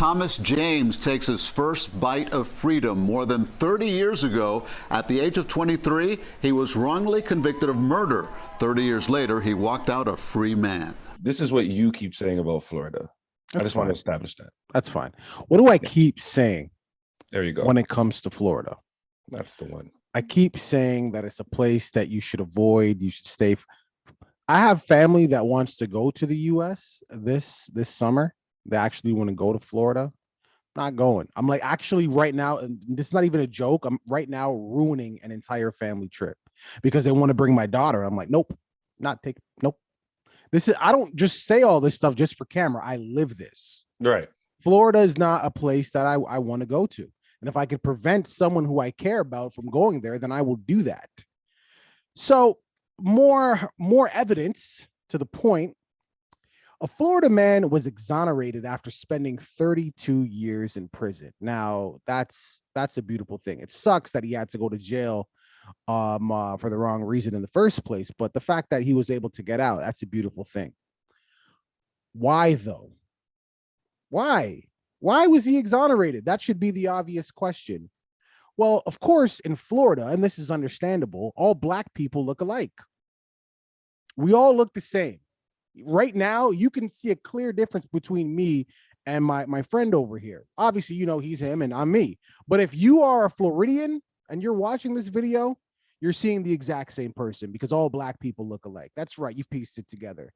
Thomas James takes his first bite of freedom more than 30 years ago. At the age of 23, he was wrongly convicted of murder. 30 years later, he walked out a free man. This is what you keep saying about Florida. I just want to establish that. That's fine. What do I keep saying? There you go. When it comes to Florida, that's the one. I keep saying that it's a place that you should avoid. You should stay. I have family that wants to go to the U.S. this summer. They actually want to go to Florida. I'm not going. I'm like, actually right now, and this is not even a joke. I'm right now ruining an entire family trip because they want to bring my daughter. I'm like, nope, nope. This is, I don't just say all this stuff just for camera. I live this. Right. Florida is not a place that I want to go to. And if I could prevent someone who I care about from going there, then I will do that. So more evidence to the point. A Florida man was exonerated after spending 32 years in prison. Now, that's a beautiful thing. It sucks that he had to go to jail for the wrong reason in the first place, but the fact that he was able to get out, that's a beautiful thing. Why though? Why was he exonerated? That should be the obvious question. Well, of course, in Florida, and this is understandable, all black people look alike. We all look the same. Right now, you can see a clear difference between me and my friend over here. Obviously, you know, he's him and I'm me. But if you are a Floridian and you're watching this video, you're seeing the exact same person because all black people look alike. That's right. You've pieced it together.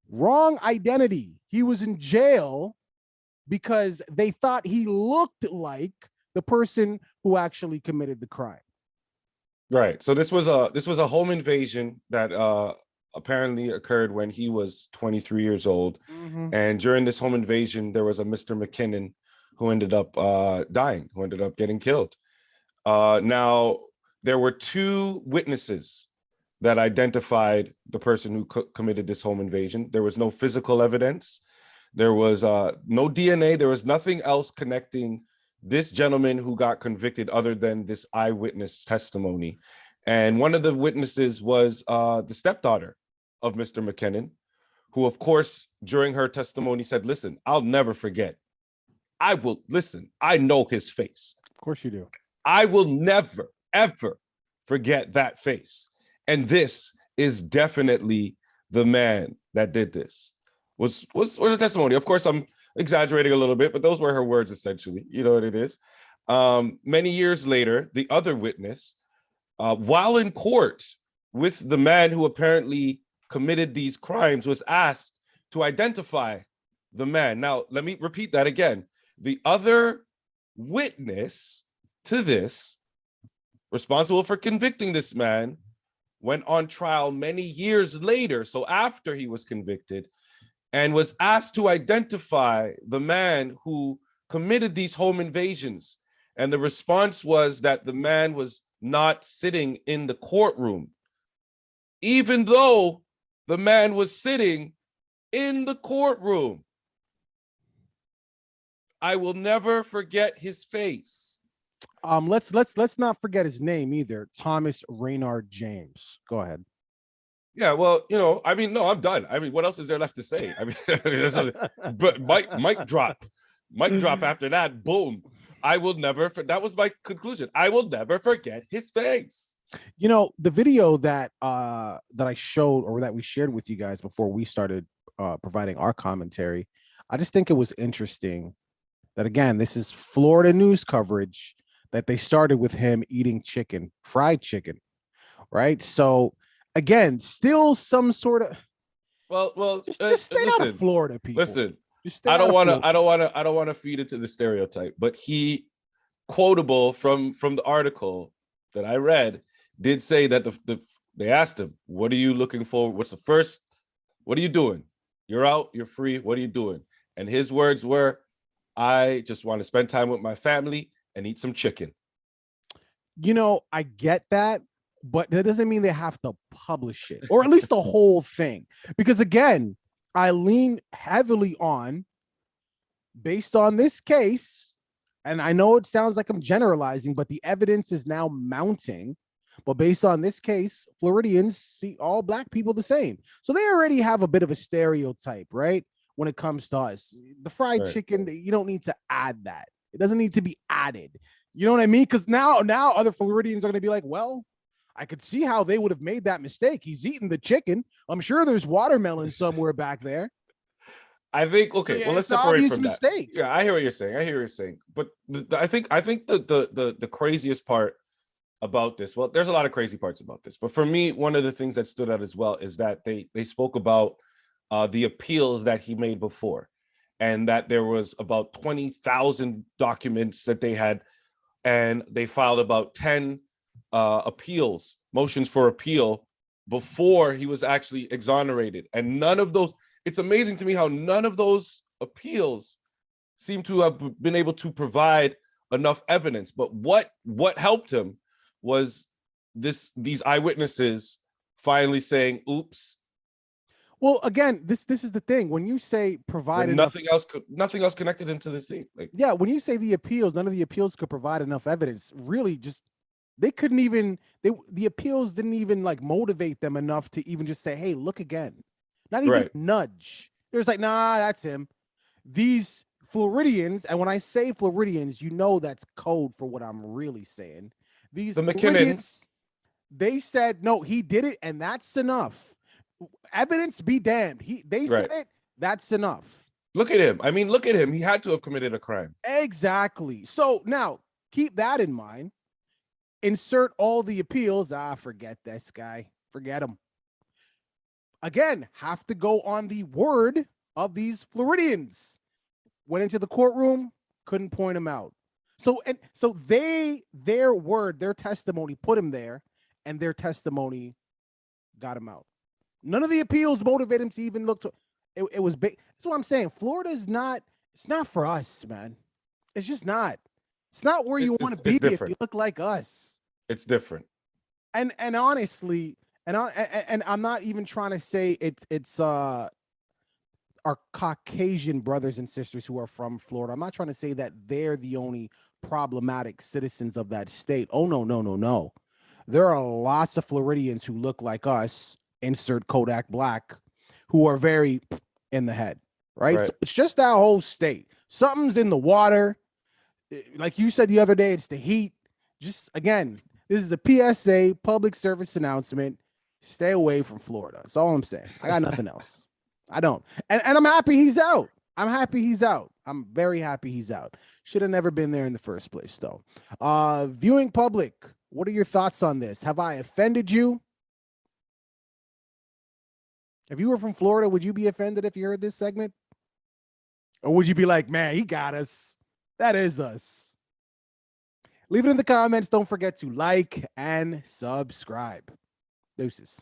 Wrong identity. He was in jail because they thought he looked like the person who actually committed the crime. Right. So this was a home invasion that apparently occurred when he was 23 years old. Mm-hmm. And during this home invasion, there was a Mr. McKinnon who ended up dying, who ended up getting killed. Now, there were two witnesses that identified the person who committed this home invasion. There was no physical evidence. There was no DNA. There was nothing else connecting this gentleman who got convicted other than this eyewitness testimony. And one of the witnesses was the stepdaughter of Mr. McKinnon, who, of course, during her testimony said, listen, I'll never forget. I know his face. Of course you do. I will never, ever forget that face. And this is definitely the man that did this. Was the testimony. Of course, I'm exaggerating a little bit, but those were her words, essentially. You know what it is. Many years later, the other witness, while in court with the man who apparently committed these crimes, was asked to identify the man. Now, let me repeat that again. The other witness to this, responsible for convicting this man, went on trial many years later, so after he was convicted, and was asked to identify the man who committed these home invasions. And the response was that the man was not sitting in the courtroom, even though the man was sitting in the courtroom. I will never forget his face. Let's not forget his name either. Thomas Raynard James. Go ahead. Yeah, well, you know, I mean, no, I'm done. I mean, what else is there left to say? I mean, but mic drop after that. Boom. That was my conclusion. I will never forget his face. You know, the video that I showed or that we shared with you guys before we started providing our commentary, I just think it was interesting that, again, this is Florida news coverage, that they started with him eating fried chicken, right? So again, still some sort of just stay out of Florida, people. Listen, I don't want to feed into the stereotype, but he, quotable from the article that I read, did say that they asked him, what are you looking for? What are you doing? You're out, you're free. What are you doing? And his words were, I just want to spend time with my family and eat some chicken. You know, I get that, but that doesn't mean they have to publish it, or at least the whole thing. Because again, I lean heavily on, based on this case, and I know it sounds like I'm generalizing, but the evidence is now mounting. But based on this case, Floridians see all black people the same. So they already have a bit of a stereotype, right? when it comes to us. The fried chicken, you don't need to add that. It doesn't need to be added. You know what I mean? Because now other Floridians are going to be like, well, I could see how they would have made that mistake. He's eating the chicken. I'm sure there's watermelon somewhere back there. I think, okay, well, let's separate from that. Yeah, I hear what you're saying. But I think the craziest part about this, well, there's a lot of crazy parts about this, but for me, one of the things that stood out as well is that they spoke about the appeals that he made before, and that there was about 20,000 documents that they had, and they filed about 10 motions for appeal before he was actually exonerated. And none of those, it's amazing to me how none of those appeals seem to have been able to provide enough evidence. But what helped him was these eyewitnesses finally saying, oops. Well, again, this is the thing. When you say provide enough, nothing else connected into this thing. Like, yeah, when you say the appeals, none of the appeals could provide enough evidence. Really, just they couldn't even. The appeals didn't even like motivate them enough to even just say, "Hey, look again." Not even nudge. There's like, nah, that's him. These Floridians, and when I say Floridians, you know that's code for what I'm really saying. The McKinnons, they said no, he did it, and that's enough. Evidence be damned. They said it. That's enough. Look at him. I mean, look at him. He had to have committed a crime. Exactly. So now keep that in mind. Insert all the appeals. Forget this guy. Forget him. Again, have to go on the word of these Floridians. Went into the courtroom, couldn't point him out. So their word, their testimony put him there, and their testimony got him out. None of the appeals motivate him to even look to it was big. That's what I'm saying. Florida's not, it's not for us, man. It's just not. It's not where you want to be if you look like us. It's different. And honestly, and I'm not even trying to say it's our Caucasian brothers and sisters who are from Florida. I'm not trying to say that they're the only problematic citizens of that state. Oh, no. There are lots of Floridians who look like us, insert Kodak Black, who are very in the head, right? So it's just that whole state. Something's in the water. Like you said the other day, it's the heat. Just, again, this is a PSA, public service announcement. Stay away from Florida. That's all I'm saying. I got nothing else. I don't. And I'm happy he's out. I'm very happy he's out. Should have never been there in the first place, though. Viewing public, what are your thoughts on this? Have I offended you? If you were from Florida, would you be offended if you heard this segment? Or would you be like, man, he got us. That is us. Leave it in the comments. Don't forget to like and subscribe. Deuces.